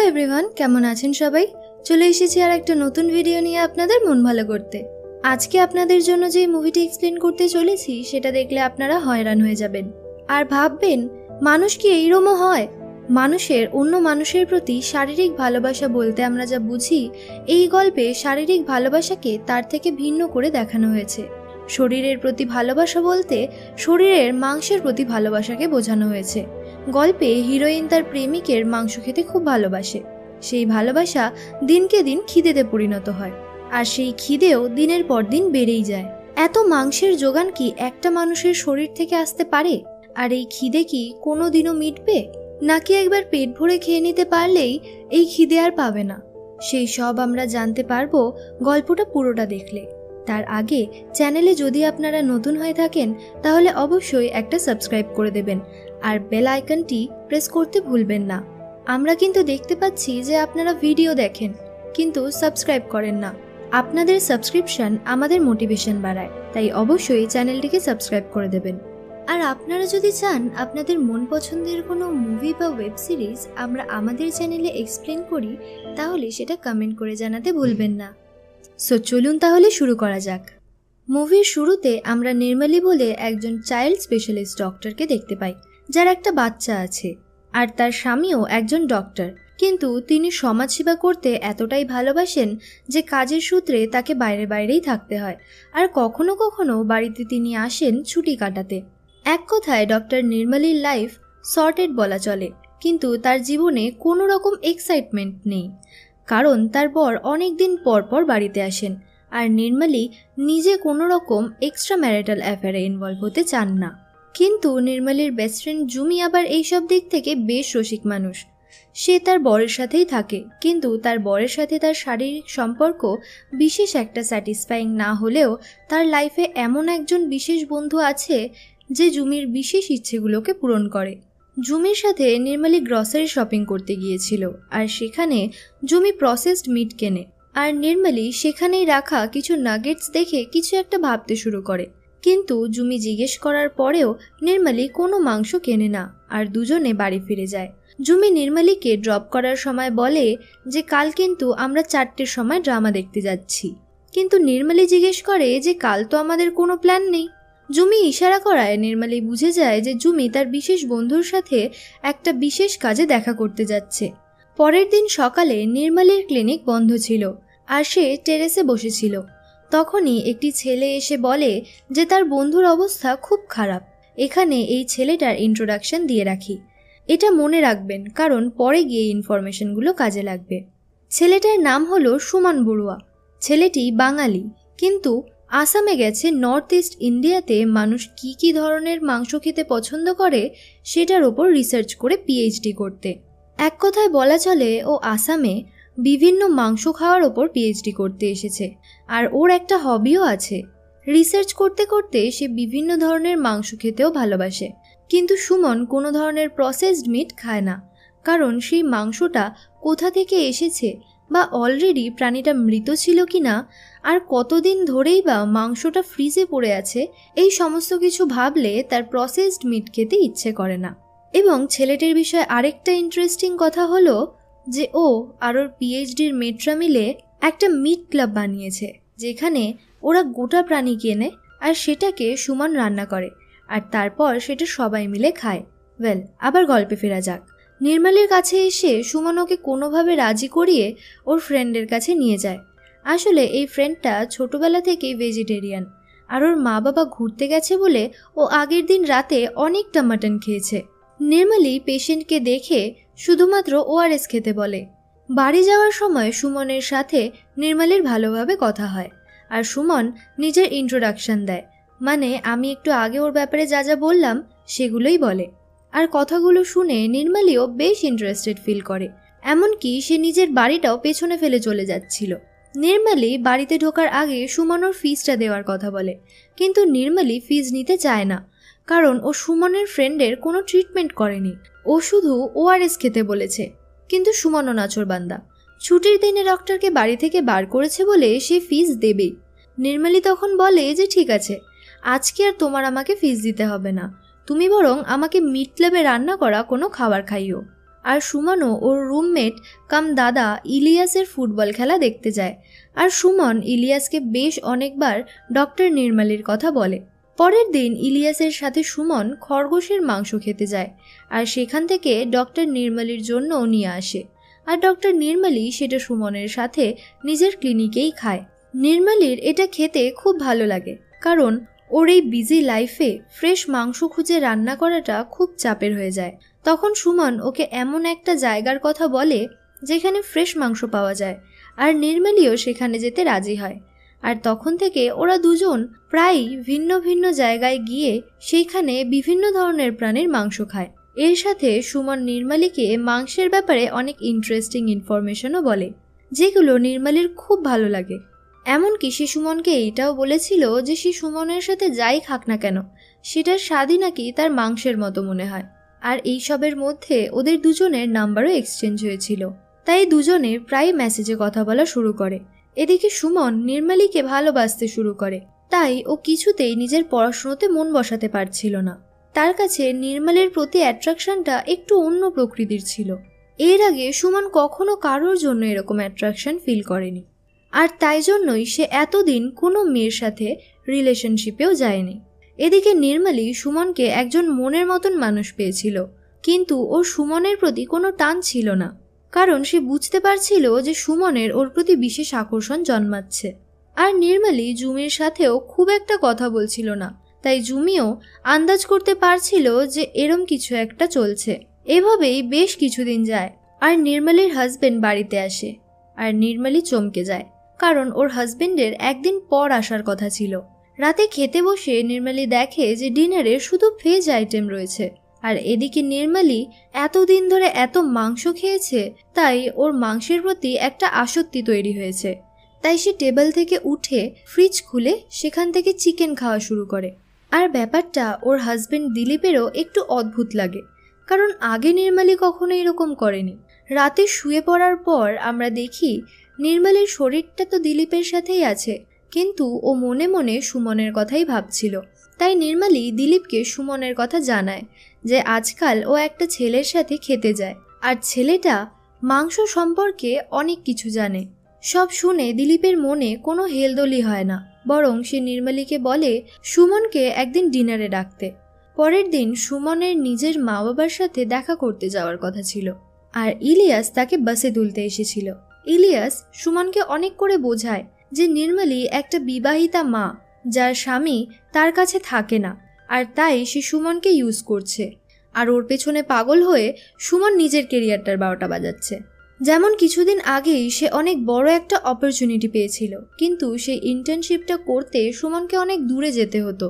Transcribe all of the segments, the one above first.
Everyone, কেমন আছেন সবাই? চলে এসেছি আর একটা নতুন ভিডিও নিয়ে আপনাদের মন ভালো করতে। আজকে আপনাদের জন্য যে মুভিটি এক্সপ্লেন করতে চলেছি সেটা দেখলে আপনারা হয়রান হয়ে যাবেন আর ভাববেন, মানুষ কি এইরকমও হয়? মানুষের অন্য মানুষের প্রতি শারীরিক ভালোবাসা বলতে আমরা যা বুঝি, এই গল্পে শারীরিক ভালোবাসাকে তার থেকে ভিন্ন করে দেখানো হয়েছে। শরীরের প্রতি ভালোবাসা বলতে শরীরের মাংসের প্রতি ভালোবাসাকে বোঝানো হয়েছে। গল্পে হিরোইন তার প্রেমিকের মাংস খেতে খুব ভালোবাসে। সেই ভালোবাসা দিনকে দিন খিদেতে পরিণত হয়, আর সেই খিদেও দিনের পর দিন বেড়েই যায়। এত মাংসের যোগান কি একটা মানুষের শরীর থেকে আসতে পারে? আর এই খিদে কি কোনো দিনও মিটবে, নাকি একবার পেট ভরে খেয়ে নিতে পারলেই এই খিদে আর পাবে না? সেই সব আমরা জানতে পারবো গল্পটা পুরোটা দেখলে। তার আগে চ্যানেলে যদি আপনারা নতুন হয়ে থাকেন তাহলে অবশ্যই একটা সাবস্ক্রাইব করে দেবেন আর বেল আইকনটি প্রেস করতে ভুলবেন না। আমরা কিন্তু দেখতে পাচ্ছি যে আপনারা ভিডিও দেখেন কিন্তু সাবস্ক্রাইব করেন না। আপনাদের সাবস্ক্রিপশন আমাদের মোটিভেশন বাড়ায়, তাই অবশ্যই চ্যানেলটিকে সাবস্ক্রাইব করে দেবেন। আর আপনারা যদি চান আপনাদের মন পছন্দের কোনো মুভি বা ওয়েব সিরিজ আমরা আমাদের চ্যানেলে এক্সপ্লেন করি, তাহলে সেটা কমেন্ট করে জানাতে ভুলবেন না। সো চলুন তাহলে শুরু করা যাক। মুভির শুরুতে আমরা নির্মলি বলে একজন চাইল্ড স্পেশালিস্ট ডক্টরকে দেখতে পাই, যার একটা বাচ্চা আছে, আর তার স্বামীও একজন ডক্টর। কিন্তু তিনি সমাজসেবা করতে এতটাই ভালোবাসেন যে কাজের সূত্রে তাকে বাইরেই থাকতে হয়, আর কখনো কখনো বাড়িতে তিনি আসেন ছুটি কাটাতে। এক কথায় ডক্টর নির্মলির লাইফ সর্টেড বলা চলে, কিন্তু তার জীবনে কোনো রকম এক্সাইটমেন্ট নেই, কারণ তার বর অনেক দিন পর পর বাড়িতে আসেন, আর নির্মলি নিজে কোনো রকম এক্সট্রা ম্যারিটাল অ্যাফেয়ারে ইনভলভ হতে চান না। কিন্তু নির্মলির বেস্ট ফ্রেন্ড জুমি আবার এইসব দিক থেকে বেশ রসিক মানুষ। সে তার বরের সাথেই থাকে, কিন্তু তার বরের সাথে তার শারীরিক সম্পর্ক বিশেষ একটা স্যাটিসফাইং না হলেও তার লাইফে এমন একজন বিশেষ বন্ধু আছে যে জুমির বিশেষ ইচ্ছেগুলোকে পূরণ করে। জুমির সাথে নির্মলি গ্রসারি শপিং করতে গিয়েছিল, আর সেখানে জুমি প্রসেসড মিট কেনে, আর নির্মলি সেখানেই রাখা কিছু নাগেটস দেখে কিছু একটা ভাবতে শুরু করে। কিন্তু জুমি জিজ্ঞেস করার পরেও নির্মলি কোনো মাংস কেনে না, আর দুজনে বাড়ি ফিরে যায়। জুমি নির্মলিকে ড্রপ করার সময় বলে যে কাল কিন্তু আমরা 4টের সময় ড্রামা দেখতে যাচ্ছি। কিন্তু নির্মলি জিজ্ঞেস করে যে কাল তো আমাদের কোনো প্ল্যান নেই। জুমি ইশারা করায় নির্মলি বুঝে যায় যে জুমি তার বিশেষ বন্ধুর সাথে একটা বিশেষ কাজে দেখা করতে যাচ্ছে। পরের দিন সকালে নির্মলির ক্লিনিক বন্ধ ছিল, আর সে টেরেসে বসেছিল। তখনই একটি ছেলে এসে বলে যে তার বন্ধুর অবস্থা খুব খারাপ। এখানে এই ছেলেটার ইন্ট্রোডাকশন দিয়ে রাখি, এটা মনে রাখবেন কারণ পরে গিয়ে ইনফরমেশনগুলো কাজে লাগবে। ছেলেটার নাম হলো সুমন বড়ুয়া। ছেলেটি বাঙালি, কিন্তু আসামে গেছে নর্থ ইস্ট ইন্ডিয়াতে মানুষ কি ধরনের মাংস খেতে পছন্দ করে সেটার ওপর রিসার্চ করে পিএইচডি করতে। এক কথায় বলা চলে ও আসামে বিভিন্ন মাংস খাওয়ার ওপর পিএইচডি করতে এসেছে, আর ওর একটা হবিও আছে। রিসার্চ করতে করতে সে বিভিন্ন ধরনের মাংস খেতেও ভালোবাসে, কিন্তু সুমন কোনো ধরনের প্রসেসড মিট খায় না, কারণ সেই মাংসটা কোথা থেকে এসেছে বা অলরেডি প্রাণীটা মৃত ছিল কিনা, আর কতদিন ধরেই বা মাংসটা ফ্রিজে পড়ে আছে, এই সমস্ত কিছু ভাবলে তার প্রসেসড মিট খেতে ইচ্ছে করে না। এবং ছেলেটির বিষয়ে আরেকটা ইন্টারেস্টিং কথা হলো যে ও আর ওর পিএইচডির মেটরা মিলে একটা মিট ক্লাব বানিয়েছে, যেখানে ওরা গোটা প্রাণী কেনে আর সেটাকে সুমন রান্না করে, আর তারপর সেটা সবাই মিলে খায়। ওয়েল, আবার গল্পে ফেরা যাক। নির্মলির কাছে এসে সুমন ওকে কোনোভাবে রাজি করিয়ে ওর ফ্রেন্ডের কাছে নিয়ে যায়। আসলে এই ফ্রেন্ডটা ছোটবেলা থেকেই ভেজিটেরিয়ান, আর ওর মা বাবা ঘুরতে গেছে বলে ও আগের দিন রাতে অনেকটা মাটন খেয়েছে। নির্মলি পেশেন্টকে দেখে শুধুমাত্র ওআরএস খেতে বলে। বাড়ি যাওয়ার সময় সুমনের সাথে নির্মলির ভালোভাবে কথা হয়, আর সুমন নিজের ইন্ট্রোডাকশন দেয়, মানে আমি একটু আগে ওর ব্যাপারে যা যা বললাম সেগুলোই বলে। আর কথাগুলো শুনে নির্মলিও বেশ ইন্টারেস্টেড ফিল করে, এমনকি সে নিজের বাড়িটাও পেছনে ফেলে চলে যাচ্ছিল। নির্মলি বাড়িতে ঢোকার আগে সুমন ওর ফিজটা দেওয়ার কথা বলে, কিন্তু নির্মলি ফিজ নিতে চায় না, কারণ ও সুমনের ফ্রেন্ডের কোনো ট্রিটমেন্ট করেনি, ও শুধু ওআরএস খেতে বলেছে। কিন্তু সুমনও নাছোড়বান্দা, ছুটির দিনে ডক্টরকে বাড়ি থেকে বার করেছে বলে সে ফিজ দেবেই। নির্মলি তখন বলে যে ঠিক আছে, আজকে আর তোমার আমাকে ফিজ দিতে হবে না, তুমি বরং আমাকে মিট ক্লাবে রান্না করা কোনো খাবার খাইও। আর সুমনও ওর রুমমেট কাম দাদা ইলিয়াসের ফুটবল খেলা দেখতে যায়। আর সুমন ইলিয়াসকে বেশ অনেকবার ডক্টর নির্মালির কথা বলে। পরের দিন ইলিয়াসের সাথে সুমন খরগোশের মাংস খেতে যায় আর সেখান থেকে ডক্টর নির্মালির জন্যও নিয়ে আসে। আর ডক্টর নির্মালি সেটা সুমনের সাথে নিজের ক্লিনিকেই খায়। নির্মালির এটা খেতে খুব ভালো লাগে, কারণ ওর এই বিজি লাইফে ফ্রেশ মাংস খুঁজে রান্না করাটা খুব চাপের হয়ে যায়। তখন সুমন ওকে এমন একটা জায়গার কথা বলে যেখানে ফ্রেশ মাংস পাওয়া যায়, আর নির্মালিও সেখানে যেতে রাজি হয়। আর তখন থেকে ওরা দুজন প্রায় ভিন্ন ভিন্ন জায়গায় গিয়ে সেইখানে বিভিন্ন ধরনের প্রাণীর মাংস খায়। এর সাথে সুমন নির্মালিকে মাংসের ব্যাপারে অনেক ইন্টারেস্টিং ইনফরমেশনও বলে, যেগুলো নির্মালির খুব ভালো লাগে। এমনকি সে সুমনকে এইটাও বলেছিল যে সে সুমনের সাথে যাই খাক না কেন সেটার স্বাদই নাকি তার মাংসের মতো মনে হয়। আর এইসবের মধ্যে ওদের দুজনের নাম্বারও এক্সচেঞ্জ হয়েছিল, তাই দুজনে প্রায় মেসেজে কথা বলা শুরু করে। এদিকে সুমন নির্মালিকে ভালোবাসতে শুরু করে, তাই ও কিছুতেই নিজের পড়াশোনাতে মন বসাতে পারছিল না। তার কাছে নির্মালির প্রতি অ্যাট্রাকশনটা একটু অন্য প্রকৃতির ছিল। এর আগে সুমন কখনো কারোর জন্য এরকম অ্যাট্রাকশন ফিল করেনি, আর তাই জন্যই সে এতদিন কোনো মেয়ের সাথে রিলেশনশিপেও যায়নি। এদিকে নির্মালি সুমনকে একজন মনের মতন মানুষ পেয়েছিল, কিন্তু ওর সুমনের প্রতি কোনো টান ছিল না, কারণ সে বুঝতে পারছিল যে সুমনের ওর প্রতি বিশেষ আকর্ষণ জন্মাচ্ছে। আর নির্মালি জুমির সাথেও খুব একটা কথা বলছিল না, তাই জুমিও আন্দাজ করতে পারছিল যে এরম কিছু একটা চলছে। এভাবেই বেশ কিছুদিন যায়, আর নির্মালির হাজবেন্ড বাড়িতে আসে। আর নির্মালি চমকে যায়, কারণ ওর হাজবেন্ডের একদিন পর আসার কথা ছিল। রাতে খেতে বসে নির্মালি দেখে যে ডিনারে শুধু ভেজ আইটেম রয়েছে। আর এদিকে নির্মালি এতদিন ধরে এত মাংস খেয়েছে, তাই ওর মাংসের প্রতি একটা আসক্তি তৈরি হয়েছে। তাই সে টেবিল থেকে উঠে ফ্রিজ খুলে সেখান থেকে চিকেন খাওয়া শুরু করে। আর ব্যাপারটা ওর হাজবেন্ড দিলীপেরও একটু অদ্ভুত লাগে, কারণ আগে নির্মালি কখনো এরকম করেনি। রাতে শুয়ে পড়ার পর আমরা দেখি নির্মালির শরীরটা তো দিলীপের সাথেই আছে, কিন্তু ও মনে মনে সুমনের কথাই ভাবছিল। তাই নির্মালি দিলীপকে সুমনের কথা জানায় যে আজকাল ও একটা ছেলের সাথে খেতে যায়, আর ছেলেটা মাংস সম্পর্কে অনেক কিছু জানে। সব শুনে দিলীপের মনে কোনো হেলদোলি হয় না, বরং সে নির্মালিকে বলে সুমনকে একদিন ডিনারে ডাকতে। পরের দিন সুমনের নিজের মা বাবার সাথে দেখা করতে যাওয়ার কথা ছিল, আর ইলিয়াস তাকে বাসে তুলতে এসেছিল। ইলিয়াস সুমনকে অনেক করে বোঝায় যে নির্মালি একটা বিবাহিতা মা, যার স্বামী তার কাছে থাকে না, আর তাই সে সুমনকে ইউজ করছে। আর ওর পেছনে পাগল হয়ে সুমন নিজের কেরিয়ারটার 12টা বাজাচ্ছে। যেমন কিছুদিন আগেই সে অনেক বড় একটা অপরচুনিটি পেয়েছিল, কিন্তু সেই ইন্টার্নশিপটা করতে সুমনকে অনেক দূরে যেতে হতো।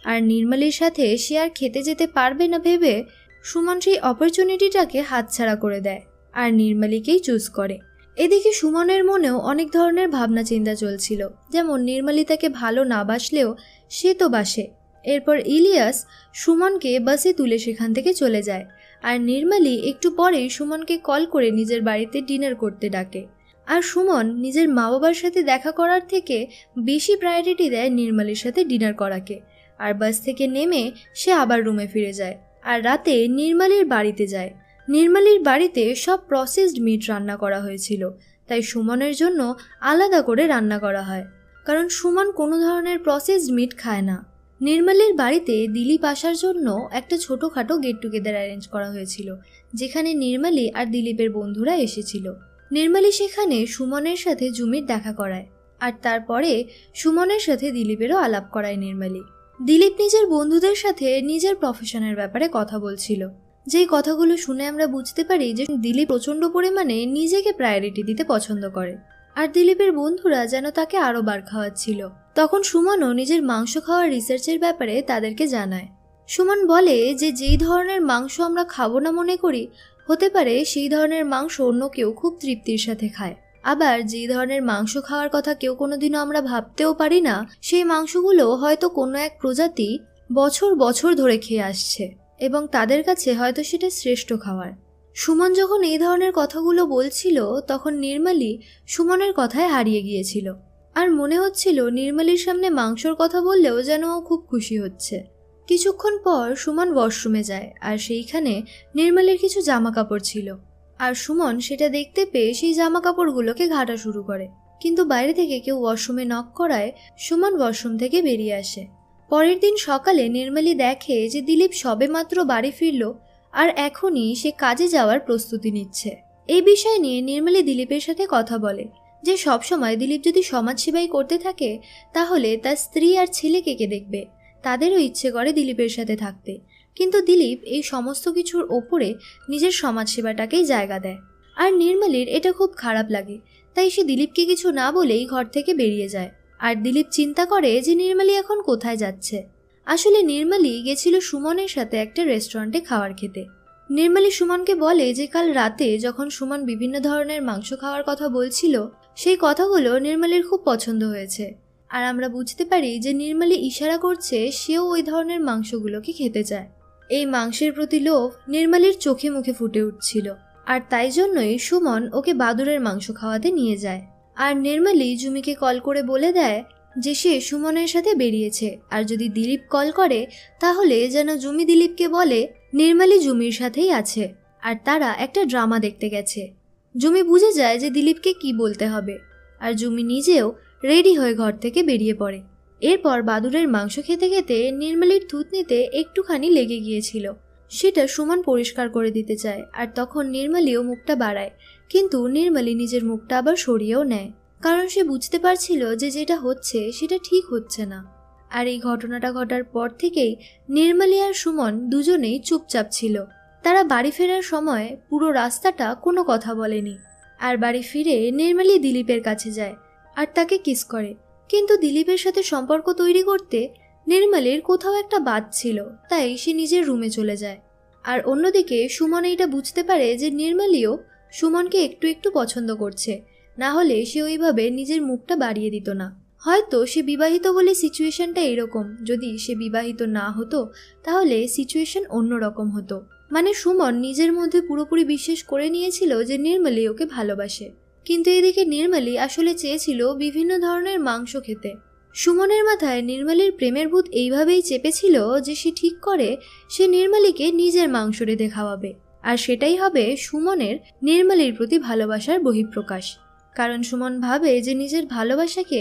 আর নির্মালির সাথে সে আর খেতে যেতে পারবে না ভেবে সুমন সেই অপরচুনিটিটাকে হাতছাড়া করে দেয়, আর নির্মালিকেই চুজ করে। এদিকে সুমনের মনেও অনেক ধরনের ভাবনা চিন্তা চলছিল, যেমন নির্মালি তাকে ভালো না বাসলেও সে তো বাসে। এরপর ইলিয়াস সুমনকে বাসে তুলে সেখান থেকে চলে যায়, আর নির্মালি একটু পরেই সুমনকে কল করে নিজের বাড়িতে ডিনার করতে ডাকে। আর সুমন নিজের মা বাবার সাথে দেখা করার থেকে বেশি প্রায়োরিটি দেয় নির্মালির সাথে ডিনার করাকে। আর বাস থেকে নেমে সে আবার রুমে ফিরে যায়, আর রাতে নির্মালির বাড়িতে যায়। নির্মালির বাড়িতে সব প্রসেসড মিট রান্না করা হয়েছিল, তাই সুমনের জন্য আলাদা করে রান্না করা হয়, কারণ সুমন কোনো ধরনের প্রসেসড মিট খায় না। নির্মালির বাড়িতে দিলীপ আসার জন্য একটা ছোটোখাটো গেট টুগেদার অ্যারেঞ্জ করা হয়েছিল, যেখানে নির্মালি আর দিলীপের বন্ধুরা এসেছিল। নির্মালি সেখানে সুমনের সাথে জুমির দেখা করায়, আর তারপরে সুমনের সাথে দিলীপেরও আলাপ করায় নির্মালি। দিলীপ নিজের বন্ধুদের সাথে নিজের প্রফেশনের ব্যাপারে কথা বলছিল, যেই কথাগুলো শুনে আমরা বুঝতে পারি যে দিলীপ প্রচণ্ড পরিমাণে নিজেকে প্রায়োরিটি দিতে পছন্দ করে, আর দিলীপের বন্ধুরা যেন তাকে আরও বার খাওয়াচ্ছিল। তখন সুমনও নিজের মাংস খাওয়ার রিসার্চের ব্যাপারে তাদেরকে জানায়। সুমন বলে যে যেই ধরনের মাংস আমরা খাবো না মনে করি, হতে পারে সেই ধরনের মাংস অন্য কেউ খুব তৃপ্তির সাথে খায়। আবার যেই ধরনের মাংস খাওয়ার কথা কেউ কোনোদিনও আমরা ভাবতেও পারি না, সেই মাংসগুলো হয়তো কোনো এক প্রজাতি বছর বছর ধরে খেয়ে আসছে, এবং তাদের কাছে হয়তো সেটা শ্রেষ্ঠ খাবার। সুমন যখন এই ধরনের কথাগুলো বলছিল, তখন নির্মালি সুমনের কথায় হারিয়ে গিয়েছিল, আর মনে হচ্ছিল নির্মালির সামনে মাংসর কথা বললেও যেন ও খুব খুশি হচ্ছে। কিছুক্ষণ পর সুমন ওয়াশরুমে যায় আর সেইখানে নির্মলের কিছু জামা কাপড় ছিল। আর সুমন সেটা দেখতে পেয়ে সেই জামা কাপড়গুলোকে ঘাঁটা শুরু করে, কিন্তু বাইরে থেকে কেউ ওয়াশরুমে নক করায় সুমন ওয়াশরুম থেকে বেরিয়ে আসে। পরের দিন সকালে নির্মলি দেখে যে দিলীপ সবেমাত্র বাড়ি ফিরল আর এখনই সে কাজে যাওয়ার প্রস্তুতি নিচ্ছে। এই বিষয় নিয়ে নির্মলি দিলীপের সাথে কথা বলে যে সবসময় দিলীপ যদি সমাজসেবাই করতে থাকে তাহলে তার স্ত্রী আর ছেলেকে কে দেখবে, তাদেরও ইচ্ছে করে দিলীপের সাথে থাকতে। কিন্তু দিলীপ এই সমস্ত কিছুর ওপরে নিজের সমাজসেবাটাকেই জায়গা দেয়। আর নির্মলির এটা খুব খারাপ লাগে, তাই সে দিলীপকে কিছু না বলেই ঘর থেকে বেরিয়ে যায়। আর দিলীপ চিন্তা করে যে নির্মলি এখন কোথায় যাচ্ছে। আসলে নির্মলি গেছিল সুমনের সাথে একটা রেস্টুরেন্টে খাবার খেতে। নির্মলি সুমনকে বলে যে কাল রাতে যখন সুমন বিভিন্ন ধরনের মাংস খাওয়ার কথা বলছিল সেই কথাগুলো নির্মলির খুব পছন্দ হয়েছে। আর আমরা বুঝতে পারি যে নির্মলি ইশারা করছে সেও ওই ধরনের মাংসগুলোকে খেতে চায়। এই মাংসের প্রতি লোভ নির্মলির চোখে মুখে ফুটে উঠছিল, আর তাই জন্যই সুমন ওকে বাদুড়ের মাংস খাওয়াতে নিয়ে যায়। আর নির্মলি জুমিকে কল করে বলে দেয় যে সে সুমনের সাথে বেরিয়েছে, আর যদি দিলীপ কল করে তাহলে যেন জুমি দিলীপকে বলে নির্মলি জুমির সাথেই আছে আর তারা একটা ড্রামা দেখতে গেছে। জুমি বুঝে যায় যে দিলীপকে কি বলতে হবে, আর জুমি নিজেও রেডি হয়ে ঘর থেকে বেরিয়ে পড়ে। এরপর বাদুড়ের মাংস খেতে খেতে নির্মলির থুতনিতে একটুখানি লেগে গিয়েছিল, সেটা সুমন পরিষ্কার করে দিতে চায়। আর তখন নির্মলিও মুখটা বাড়ায়, কিন্তু নির্মলি নিজের মুখটা আবার সরিয়েও নেয়, কারণ সে বুঝতে পারছিল যে যেটা হচ্ছে সেটা ঠিক হচ্ছে না। আর এই ঘটনাটা ঘটার পর থেকেই নির্মলি আর সুমন দুজনেই চুপচাপ ছিল। তারা বাড়ি ফেরার সময় পুরো রাস্তাটা কোনো কথা বলেনি। আর বাড়ি ফিরে নির্মলি দিলীপের কাছে যায় আর তাকে কিস করে, কিন্তু দিলীপের সাথে সম্পর্ক তৈরি করতে নির্মলির কোথাও একটা বাদ ছিল, তাই সে নিজের রুমে চলে যায়। আর অন্যদিকে সুমন এইটা বুঝতে পারে যে নির্মলিও সুমনকে একটু একটু পছন্দ করছে, না হলে সে ওইভাবে নিজের মুখটা বাড়িয়ে দিত না। হয়তো সে বিবাহিত বলে সিচুয়েশনটা এরকম, যদি সে বিবাহিত না হতো তাহলে সিচুয়েশন অন্যরকম হতো। মানে সুমন নিজের মধ্যে পুরোপুরি বিশ্বাস করে নিয়েছিল যে নির্মলি ওকে ভালোবাসে, কিন্তু এদিকে নির্মলি আসলে চেয়েছিল বিভিন্ন ধরনের মাংস খেতে। সুমনের মাথায় নির্মলির প্রেমের ভূত এইভাবেই চেপেছিল যে সে ঠিক করে সে নির্মলিকে নিজের মাংস রেঁধে খাওয়াবে, আর সেটাই হবে সুমনের নির্মলির প্রতি ভালোবাসার বহিঃপ্রকাশ। কারণ সুমন ভাবে যে নিজের ভালোবাসাকে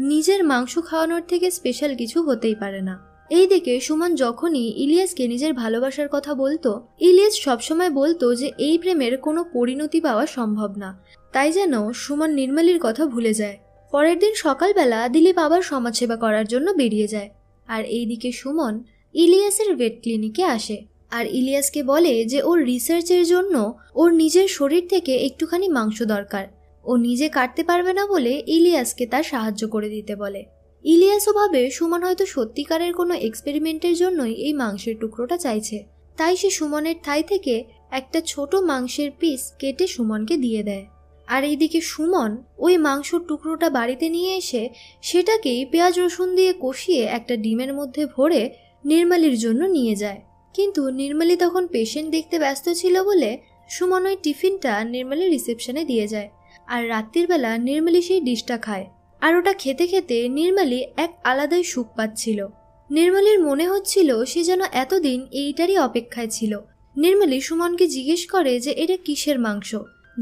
নিজের মাংস খাওয়ানোর থেকে স্পেশাল কিছু হতেই পারে না। এইদিকে সুমন যখনই ইলিয়াসকে নিজের ভালোবাসার কথা বলতো, ইলিয়াস সবসময় বলতো যে এই প্রেমের কোনো পরিণতি পাওয়া সম্ভব না, তাই যেন সুমন নির্মলির কথা ভুলে যায়। পরের দিন সকালবেলা দিলীপ আবার সমাজসেবা করার জন্য বেরিয়ে যায়। আর এইদিকে সুমন ইলিয়াসের ভেট ক্লিনিকে আসে আর ইলিয়াসকে বলে যে ওর রিসার্চের জন্য ওর নিজের শরীর থেকে একটুখানি মাংস দরকার। ও নিজে কাটতে পারবে না বলে ইলিয়াসকে তার সাহায্য করে দিতে বলে। ইলিয়াসও ভাবে সুমন হয়তো সত্যিকারের কোনো এক্সপেরিমেন্টের জন্যই এই মাংসের টুকরোটা চাইছে, তাই সে সুমনের থাই থেকে একটা ছোট মাংসের পিস কেটে সুমনকে দিয়ে দেয়। আর এইদিকে সুমন ওই মাংসর টুকরোটা বাড়িতে নিয়ে এসে সেটাকেই পেঁয়াজ রসুন দিয়ে কষিয়ে একটা ডিমের মধ্যে ভরে নির্মলির জন্য নিয়ে যায়। কিন্তু নির্মলি তখন পেশেন্ট দেখতে ব্যস্ত ছিল বলে সুমন ওই টিফিনটা নির্মলির রিসেপশনে দিয়ে যায়। আর রাত্রির বেলা নির্মলি সেই ডিশটা খায়, আর ওটা খেতে খেতে নির্মলি এক আলাদাই সুখ পাচ্ছিল। নির্মলির মনে হচ্ছিল সে যেন এতদিন এইটারই অপেক্ষায় ছিল। নির্মলি সুমনকে জিজ্ঞেস করে যে এটা কিসের মাংস,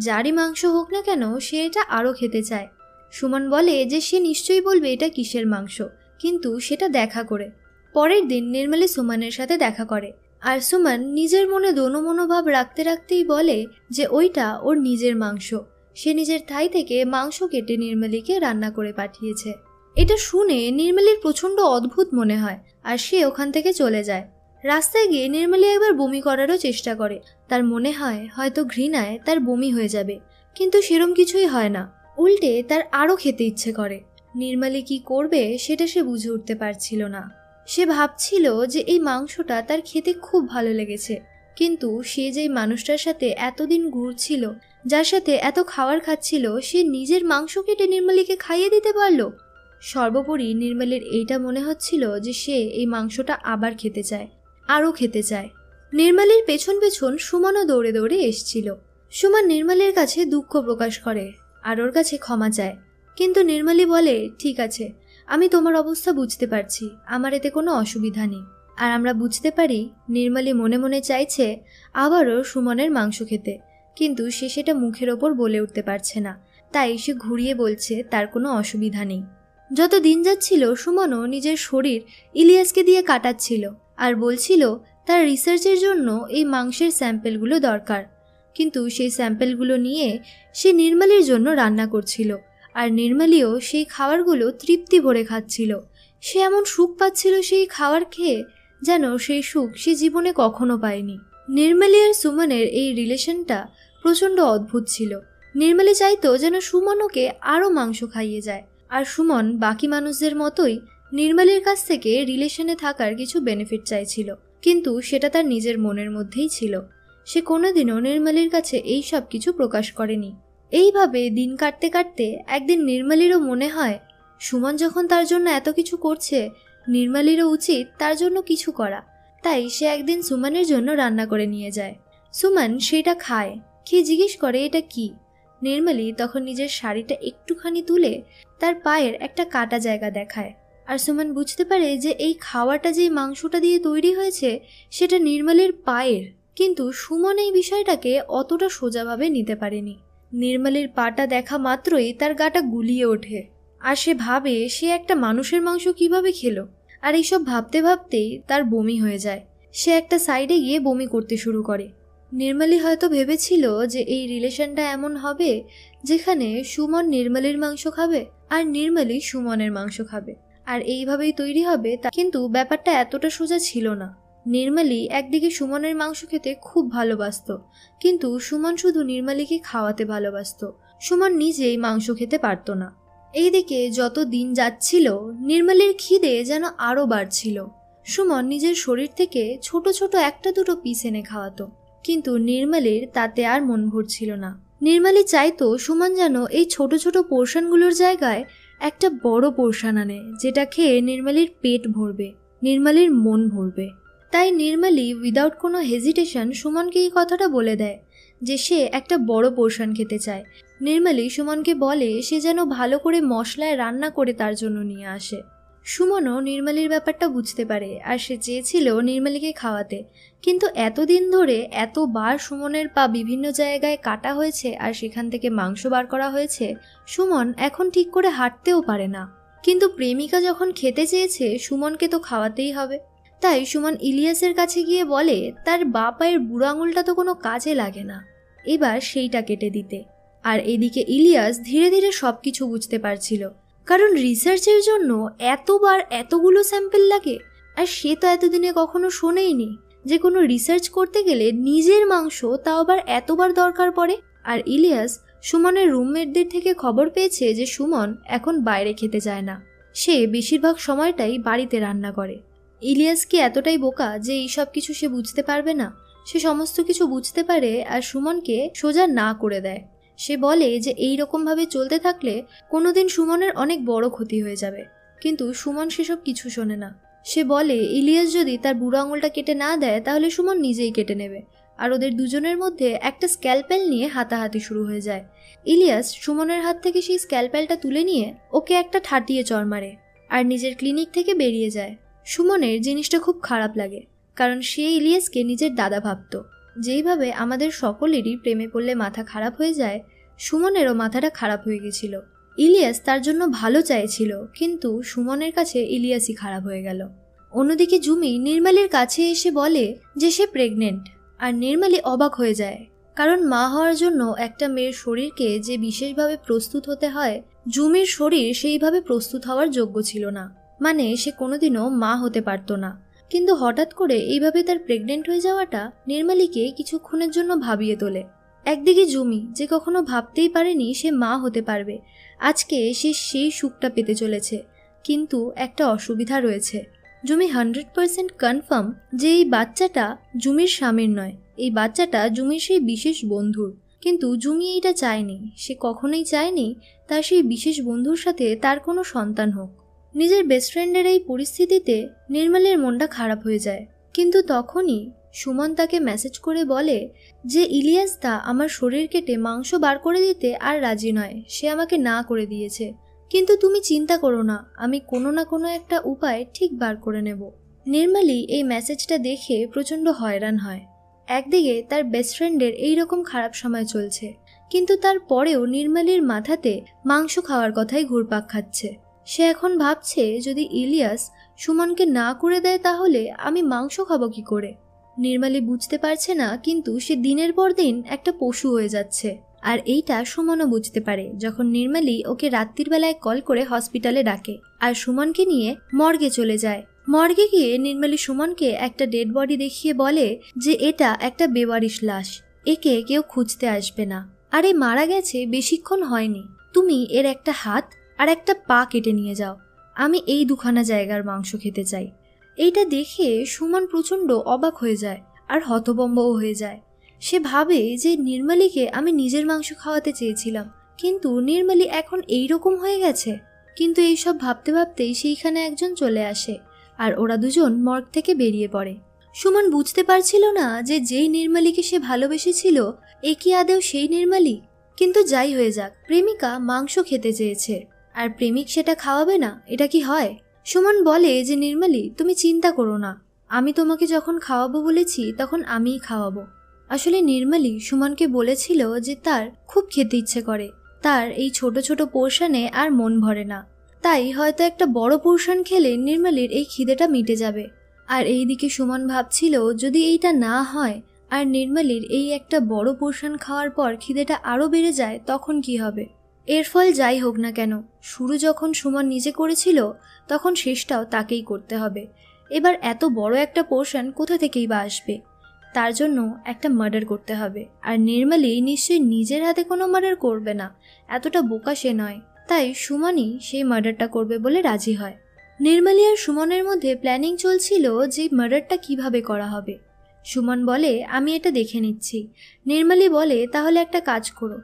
যারই মাংস হোক না কেন সে এটা আরও খেতে চায়। সুমন বলে যে সে নিশ্চয়ই বলবে এটা কিসের মাংস, কিন্তু সেটা দেখা করে। পরের দিন নির্মলি সুমনের সাথে দেখা করে, আর সুমন নিজের মনে দোনো-মনোভাব রাখতে রাখতেই বলে যে ওইটা ওর নিজের মাংস। সে নিজের থাই থেকে মাংস কেটে নির্মলিকে রান্না করে পাঠিয়েছে। এটা শুনে নির্মলির প্রচণ্ড অদ্ভুত মনে হয়, আর সে ওখান থেকে চলে যায়। রাস্তায় গিয়ে নির্মলি একবার বমি করারও চেষ্টা করে। তার মনে হয় হয়তো ঘৃণায় তার বমি হয়ে যাবে, কিন্তু সেরম কিছুই হয় না, উল্টে তার আরও খেতে ইচ্ছে করে। নির্মলি কি করবে সেটা সে বুঝে উঠতে পারছিল না। সে ভাবছিল যে এই মাংসটা তার খেতে খুব ভালো লেগেছে, কিন্তু সে যেই মানুষটার সাথে এতদিন ঘুরছিল, যার সাথে এত খাবার খাচ্ছিল, সে নিজের মাংস কেটে নির্মলিকে খাইয়ে দিতে পারলো। সর্বোপরি নির্মলির এইটা মনে হচ্ছিল যে সে এই মাংসটা আবার খেতে চায়, আরও খেতে চায়। নির্মলির পেছন পেছন সুমনও দৌড়ে দৌড়ে এসছিল। সুমন নির্মলির কাছে দুঃখ প্রকাশ করে আর ওর কাছে ক্ষমা চায়, কিন্তু নির্মলি বলে ঠিক আছে, আমি তোমার অবস্থা বুঝতে পারছি, আমার এতে কোনো অসুবিধা নেই। আর আমরা বুঝতে পারি নির্মলী মনে মনে চাইছে আবারও সুমনের মাংস খেতে, কিন্তু সে সেটা মুখের ওপর বলে উঠতে পারছে না, তাই সে ঘুরিয়ে বলছে তার কোনো অসুবিধা নেই। যত দিন যাচ্ছিল সুমনও নিজের শরীর ইলিয়াসকে দিয়ে কাটাচ্ছিল আর বলছিল তার রিসার্চের জন্য এই মাংসের স্যাম্পেলগুলো দরকার, কিন্তু সেই স্যাম্পেলগুলো নিয়ে সে নির্মলীর জন্য রান্না করছিল আর নির্মলীও সেই খাবারগুলো তৃপ্তি ভরে খাচ্ছিল। সে এমন সুখ পাচ্ছিল সেই খাবার খেয়ে যেন সেই সুখ সে জীবনে কখনো পায়নি। নির্মলী আর সুমনের এই রিলেশনটা প্রচণ্ড অদ্ভুত ছিল। নির্মলী চাইতো যেন সুমন ওকে আরও মাংস খাইয়ে যায়, আর সুমন বাকি মানুষদের মতোই নির্মলীর কাছ থেকে রিলেশনে থাকার কিছু বেনিফিট চাইছিল, কিন্তু সেটা তার নিজের মনের মধ্যেই ছিল। সে কোনোদিনও নির্মলীর কাছে এই সব কিছু প্রকাশ করেনি। এইভাবে দিন কাটতে কাটতে একদিন নির্মলীরও মনে হয় সুমন যখন তার জন্য এত কিছু করছে, নির্মলীরও উচিত তার জন্য কিছু করা। তাই সে একদিন সুমনের জন্য রান্না করে নিয়ে যায়। সুমন সেটা খায়, খেয়ে জিজ্ঞেস করে এটা কি। নির্মলী তখন নিজের শাড়িটা একটুখানি তুলে তার পায়ের একটা কাটা জায়গা দেখায়, আর সুমন বুঝতে পারে যে এই খাওয়াটা যে মাংসটা দিয়ে তৈরি হয়েছে সেটা নির্মলীর পায়ের। কিন্তু সুমন এই বিষয়টাকে অতটা সোজাভাবে নিতে পারেনি। নির্মলীর পাটা দেখা মাত্রই তার গাটা গুলিয়ে ওঠে, আর সে ভাবে সে একটা মানুষের মাংস কিভাবে খেলো। আর এইসব ভাবতে ভাবতেই তার বমি হয়ে যায়। সে একটা সাইডে গিয়ে বমি করতে শুরু করে। নির্মলী হয়তো ভেবেছিল যে এই রিলেশনটা এমন হবে যেখানে সুমন নির্মলীর মাংস খাবে আর নির্মলী সুমনের মাংস খাবে, আর এইভাবেই তৈরি হবে। কিন্তু ব্যাপারটা এতটা সোজা ছিল না। নির্মলী একদিকে সুমনের মাংস খেতে খুব ভালোবাসতো, কিন্তু সুমন শুধু নির্মলীকে খাওয়াতে ভালোবাসতো। সুমন নিজেই মাংস খেতে পারত না। এইদিকে যত দিন যাচ্ছিল নির্মলীর খিদে যেন আরও বাড়ছিল। সুমন নিজের শরীর থেকে ছোট ছোট একটা দুটো পিস এনে খাওয়াতো, কিন্তু নির্মলীর তাতে আর মন ভরছিল না। নির্মলী চাইতো সুমন যেন এই ছোট ছোট পোর্শনগুলোর জায়গায় একটা বড় পোর্শন আনে, যেটা খেয়ে নির্মলীর পেট ভরবে, নির্মলীর মন ভরবে। তাই নির্মলী উইদাউট কোনো হেজিটেশন সুমনকে এই কথাটা বলে দেয় যে সে একটা বড় পোর্শন খেতে চায়। নির্মলী সুমনকে বলে সে যেন ভালো করে মশলায় রান্না করে তার জন্য নিয়ে আসে। সুমনও নির্মলীর ব্যাপারটা বুঝতে পারে, আর সে চেয়েছিল নির্মলীকে খাওয়াতে, কিন্তু এতদিন ধরে এতবার সুমনের পা বিভিন্ন জায়গায় কাটা হয়েছে আর সেখান থেকে মাংস বার করা হয়েছে, সুমন এখন ঠিক করে হাঁটতেও পারে না। কিন্তু প্রেমিকা যখন খেতে চেয়েছে সুমনকে তো খাওয়াতেই হবে। তাই সুমন ইলিয়াসের কাছে গিয়ে বলে তার বা পায়ের বুড়ো আঙুলটা তো কোনো কাজে লাগে না, এবার সেইটা কেটে দিতে। আর এদিকে ইলিয়াস ধীরে ধীরে সবকিছু বুঝতে পারছিল, কারণ রিসার্চের জন্য এতবার এতগুলো স্যাম্পেল লাগে, আর সে তো এতদিনে কখনো শোনেইনি যে কোনো রিসার্চ করতে গেলে নিজের মাংস তাও আবার এতবার দরকার পড়ে। আর ইলিয়াস সুমনের রুমমেটদের থেকে খবর পেয়েছে যে সুমন এখন বাইরে খেতে যায় না, সে বেশিরভাগ সময়টাই বাড়িতে রান্না করে। ইলিয়াস কি এতটাই বোকা যে এইসব কিছু সে বুঝতে পারবে না? সে সমস্ত কিছু বুঝতে পারে আর সুমনকে সোজা না করে দেয়। সে বলে যে এই রকমভাবে চলতে থাকলে কোনোদিন সুমনের অনেক বড় ক্ষতি হয়ে যাবে, কিন্তু সুমন সেসব কিছু শোনে না। সে বলে ইলিয়াস যদি তার বুড়ো আঙুলটা কেটে না দেয় তাহলে সুমন নিজেই কেটে নেবে, আর ওদের দুজনের মধ্যে একটা স্ক্যালপেল নিয়ে হাতাহাতি শুরু হয়ে যায়। ইলিয়াস সুমনের হাত থেকে সেই স্ক্যালপেলটা তুলে নিয়ে ওকে একটা ঠাটিয়ে চড় মারে আর নিজের ক্লিনিক থেকে বেরিয়ে যায়। সুমনের জিনিসটা খুব খারাপ লাগে, কারণ সে ইলিয়াসকে নিজের দাদা ভাবত। যেইভাবে আমাদের সকলেরই প্রেমে পড়লে মাথা খারাপ হয়ে যায়, সুমনেরও মাথাটা খারাপ হয়ে গেছিল। ইলিয়াস তার জন্য ভালো চাইছিল, কিন্তু সুমনের কাছে ইলিয়াসই খারাপ হয়ে গেল। অন্যদিকে জুমি নির্মলীর কাছে এসে বলে যে সে প্রেগনেন্ট, আর নির্মলী অবাক হয়ে যায়, কারণ মা হওয়ার জন্য একটা মেয়ের শরীরকে যে বিশেষভাবে প্রস্তুত হতে হয়, জুমির শরীর সেইভাবে প্রস্তুত হওয়ার যোগ্য ছিল না, মানে সে কোনোদিনও মা হতে পারত না। কিন্তু হঠাৎ করে এইভাবে তার প্রেগনেন্ট হয়ে যাওয়াটা নির্মলীকে কিছুক্ষণের জন্য ভাবিয়ে তোলে। একদিকে জুমি, যে কখনো ভাবতেই পারেনি সে মা হতে পারবে, আজকে সে সেই সুখটা পেতে চলেছে। কিন্তু একটা অসুবিধা রয়েছে। জুমি 100% কনফার্ম যে এই বাচ্চাটা জুমির স্বামীর নয়, এই বাচ্চাটা জুমির সেই বিশেষ বন্ধুর। কিন্তু জুমি এইটা চায়নি, সে কখনোই চায়নি তার সেই বিশেষ বন্ধুর সাথে তার কোনো সন্তান হোক। নিজের বেস্ট ফ্রেন্ডের এই পরিস্থিতিতে নির্মলের মনটা খারাপ হয়ে যায়। কিন্তু তখনই সুমন তাকে মেসেজ করে বলে যে ইলিয়াস দা আমার শরীর কেটে মাংস বার করে দিতে আর রাজি নয়, সে আমাকে না করে দিয়েছে। কিন্তু তুমি চিন্তা করো না, আমি কোনো না কোনো একটা উপায় ঠিক বার করে নেব। নির্মালি এই মেসেজটা দেখে প্রচণ্ড হয়রান হয়। একদিকে তার বেস্ট ফ্রেন্ডের এইরকম খারাপ সময় চলছে, কিন্তু তারপরেও নির্মালির মাথাতে মাংস খাওয়ার কথাই ঘুরপাক খাচ্ছে। সে এখন ভাবছে যদি ইলিয়াস সুমনকে না করে দেয় তাহলে আমি মাংস খাবো কি করে। নির্মালি বুঝতে পারছে না, কিন্তু সে দিনের পর দিন একটা পশু হয়ে যাচ্ছে। আর এইটা সুমনও বুঝতে পারে যখন নির্মালি ওকে রাত্রির বেলায় কল করে হসপিটালে ডাকে আর সুমনকে নিয়ে মর্গে চলে যায়। মর্গে গিয়ে নির্মালি সুমনকে একটা ডেড বডি দেখিয়ে বলে যে এটা একটা বেওয়ারিশ লাশ, একে কেউ খুঁজতে আসবে না। আর এ মারা গেছে বেশিক্ষণ হয়নি, তুমি এর একটা হাত আর একটা পা কেটে নিয়ে যাও, আমি এই দুখানা জায়গার মাংস খেতে চাই। এইটা দেখে সুমন প্রচণ্ড অবাক হয়ে যায় আর হতভম্বও হয়ে যায়। সে ভাবে যে নির্মালিকে আমি নিজের মাংস খাওয়াতে চেয়েছিলাম, কিন্তু নির্মালি এখন এইরকম হয়ে গেছে। কিন্তু এইসব ভাবতে ভাবতেই সেইখানে একজন চলে আসে আর ওরা দুজন মর্গ থেকে বেরিয়ে পড়ে। সুমন বুঝতে পারছিল না যে যেই নির্মালিকে সে ভালোবেসেছিল এ কি আদেও সেই নির্মালি। কিন্তু যাই হয়ে যাক, প্রেমিকা মাংস খেতে চেয়েছে আর প্রেমিক সেটা খাওয়াবে না, এটা কি হয়? সুমন বলে যে নির্মালি তুমি চিন্তা করো না, আমি তোমাকে যখন খাওয়াবো বলেছি তখন আমিই খাওয়াবো। আসলে নির্মালি সুমনকে বলেছিল যে তার খুব খেতে ইচ্ছে করে, তার এই ছোট ছোট পোর্শনে আর মন ভরে না, তাই হয়তো একটা বড় পোর্শন খেলে নির্মালির এই খিদেটা মিটে যাবে। আর এইদিকে সুমন ভাবছিল যদি এইটা না হয় আর নির্মালির এই একটা বড় পোর্শন খাওয়ার পর খিদেটা আরও বেড়ে যায় তখন কি হবে। এর ফল যাই হোক না কেন, শুরু যখন সুমন নিজে করেছিল তখন শেষটাও তাকেই করতে হবে। এবার এত বড় একটা পোর্শন কোথা থেকেই বা আসবে? তার জন্য একটা মার্ডার করতে হবে। আর নির্মালি নিশ্চয়ই নিজের হাতে কোনো মার্ডার করবে না, এতটা বোকা সে নয়। তাই সুমনই সেই মার্ডারটা করবে বলে রাজি হয়। নির্মালি আর সুমনের মধ্যে প্ল্যানিং চলছিল যে মার্ডারটা কিভাবে করা হবে। সুমন বলে আমি এটা দেখে নিচ্ছি। নির্মালি বলে তাহলে একটা কাজ করো,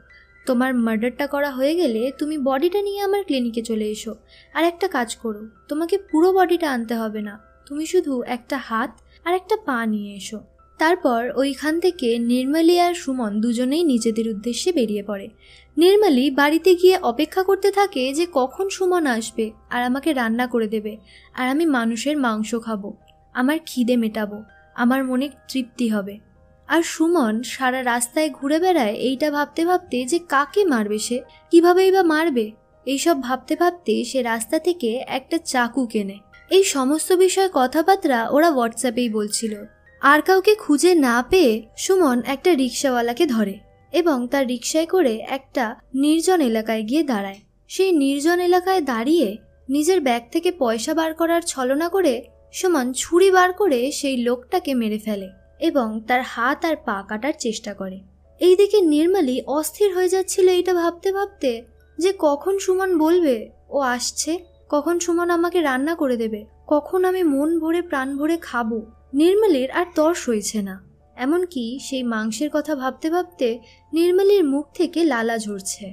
তোমার মার্ডারটা করা হয়ে গেলে তুমি বডিটা নিয়ে আমার ক্লিনিকে চলে এসো। আর একটা কাজ করো, তোমাকে পুরো বডিটা আনতে হবে না, তুমি শুধু একটা হাত আর একটা পা নিয়ে এসো। তারপর ওইখান থেকে নির্মালি আর সুমন দুজনেই নিজেদের উদ্দেশ্যে বেরিয়ে পড়ে। নির্মালি বাড়িতে গিয়ে অপেক্ষা করতে থাকে যে কখন সুমন আসবে আর আমাকে রান্না করে দেবে আর আমি মানুষের মাংস খাবো, আমার খিদে মেটাবো, আমার মনে তৃপ্তি হবে। আর সুমন সারা রাস্তায় ঘুরে বেড়ায় এইটা ভাবতে ভাবতে যে কাকে মারবে সে, কিভাবেই বা মারবে। এইসব ভাবতে ভাবতে সে রাস্তা থেকে একটা চাকু কেনে। এই সমস্ত বিষয়ে কথাবার্তা ওরা হোয়াটসঅ্যাপেই বলছিল। আর কাউকে খুঁজে না পেয়ে সুমন একটা রিক্সাওয়ালাকে ধরে এবং তার রিক্সায় করে একটা নির্জন এলাকায় গিয়ে দাঁড়ায়। সেই নির্জন এলাকায় দাঁড়িয়ে নিজের ব্যাগ থেকে পয়সা বার করার ছলনা করে সুমন ছুরি বার করে সেই লোকটাকে মেরে ফেলে এবং তার হাত আর পা কাটার চেষ্টা করে। এইদিকে নির্মালি অস্থির হয়ে যাচ্ছিল এইটা ভাবতে ভাবতে যে কখন সুমন বলবে ও আসছে, কখন সুমন আমাকে রান্না করে দেবে, কখন আমি মন ভরে প্রাণ ভরে খাবো। নির্মালির আর তর্স হয়েছে না, এমনকি সেই মাংসের কথা ভাবতে ভাবতে নির্মালির মুখ থেকে লালা ঝরছে।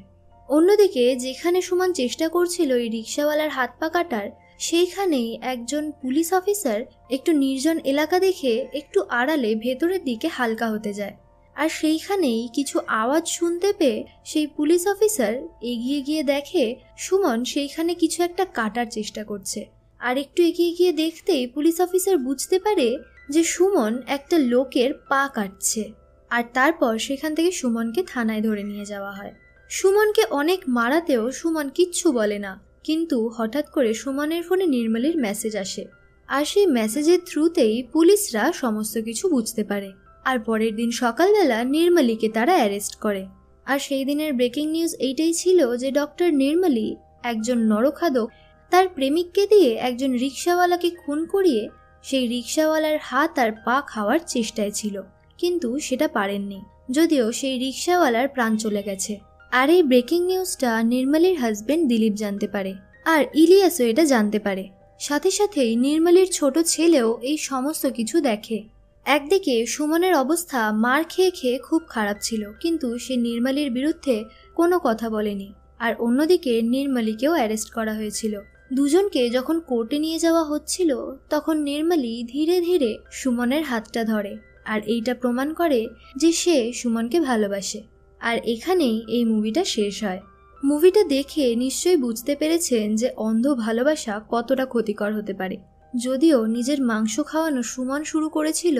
অন্যদিকে যেখানে সুমন চেষ্টা করছিল এই রিক্সাওয়ালার হাত পা কাটার, সেইখানেই একজন পুলিশ অফিসার একটু নির্জন এলাকা দেখে একটু আড়ালে ভেতরের দিকে হালকা হতে যায়। আর সেইখানেই কিছু আওয়াজ শুনতে পেয়ে সেই পুলিশ অফিসার এগিয়ে গিয়ে দেখে সুমন সেইখানে কিছু একটা কাটার চেষ্টা করছে। আর একটু এগিয়ে গিয়ে দেখতেই পুলিশ অফিসার বুঝতে পারে যে সুমন একটা লোকের পা কাটছে। আর তারপর সেখান থেকে সুমনকে থানায় ধরে নিয়ে যাওয়া হয়। সুমনকে অনেক মারাতেও সুমন কিচ্ছু বলে না, কিন্তু হঠাৎ করে সুমনের ফোনে নির্মালির মেসেজ আসে। আর সেই মেসেজের থ্রুতেই পুলিশরা সমস্ত কিছু বুঝতে পারে। আর পরের দিন সকালবেলা নির্মালিকে তারা অ্যারেস্ট করে। আর সেই দিনের ব্রেকিং নিউজ এইটাই ছিল যে ডক্টর নির্মালি একজন নরখাদক তার প্রেমিককে দিয়ে একজন রিক্সাওয়ালাকে খুন করিয়ে সেই রিক্সাওয়ালার হাত আর পা খাওয়ার চেষ্টায় ছিল, কিন্তু সেটা পারেননি, যদিও সেই রিক্সাওয়ালার প্রাণ চলে গেছে। আর এই ব্রেকিং নিউজটা নির্মালির হাজবেন্ড দিলীপ জানতে পারে আর ইলিয়াসও এটা জানতে পারে। সাথে সাথেই নির্মালির ছোট ছেলেও এই সমস্ত কিছু দেখে। একদিকে সুমনের অবস্থা মার খেয়ে খেয়ে খুব খারাপ ছিল, কিন্তু সে নির্মালির বিরুদ্ধে কোনো কথা বলেনি। আর অন্যদিকে নির্মালিকেও অ্যারেস্ট করা হয়েছিল। দুজনকে যখন কোর্টে নিয়ে যাওয়া হচ্ছিল তখন নির্মালি ধীরে ধীরে সুমনের হাতটা ধরে আর এইটা প্রমাণ করে যে সে সুমনকে ভালোবাসে। আর এখানেই এই মুভিটা শেষ হয়। মুভিটা দেখে নিশ্চয়ই বুঝতে পেরেছেন যে অন্ধ ভালোবাসা কতটা ক্ষতিকর হতে পারে। যদিও নিজের মাংস খাওয়ানো সুমন শুরু করেছিল,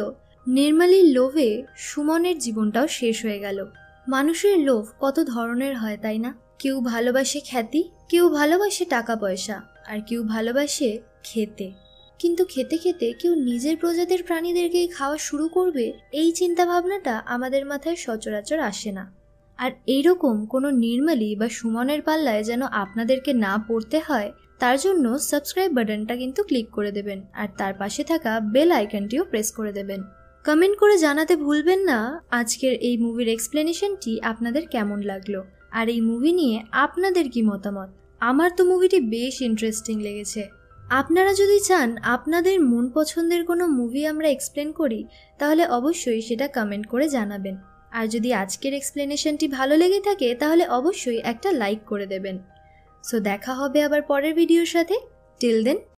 নির্মালির লোভে সুমনের জীবনটাও শেষ হয়ে গেল। মানুষের লোভ কত ধরনের হয়, তাই না? কেউ ভালোবাসে খ্যাতি, কেউ ভালোবাসে টাকা পয়সা, আর কেউ ভালোবাসে খেতে। কিন্তু খেতে খেতে কেউ নিজের প্রজাতির প্রাণীদেরকেই খাওয়া শুরু করবে, এই চিন্তা ভাবনাটা আমাদের মাথায় সচরাচর আসে না। আর এইরকম কোনো নির্মালি বা সুমনের পাল্লায় যেন আপনাদেরকে না পড়তে হয়, তার জন্য সাবস্ক্রাইব বাটনটা কিন্তু ক্লিক করে দেবেন, আর তার পাশে থাকা বেল আইকনটিও প্রেস করে দেবেন। কমেন্ট করে জানাতে ভুলবেন না আজকের এই মুভির এক্সপ্লেনেশনটি আপনাদের কেমন লাগলো, আর এই মুভি নিয়ে আপনাদের কি মতামত। আমার তো মুভিটি বেশ ইন্টারেস্টিং লেগেছে। আপনারা যদি চান আপনাদের মন পছন্দের কোনো মুভি আমরা এক্সপ্লেন করি, তাহলে অবশ্যই সেটা কমেন্ট করে জানাবেন। আর যদি আজকের এক্সপ্লেনেশনটি ভালো লেগে থাকে তাহলে অবশ্যই একটা লাইক করে দেবেন। সো দেখা হবে আবার পরের ভিডিওর সাথে। Till then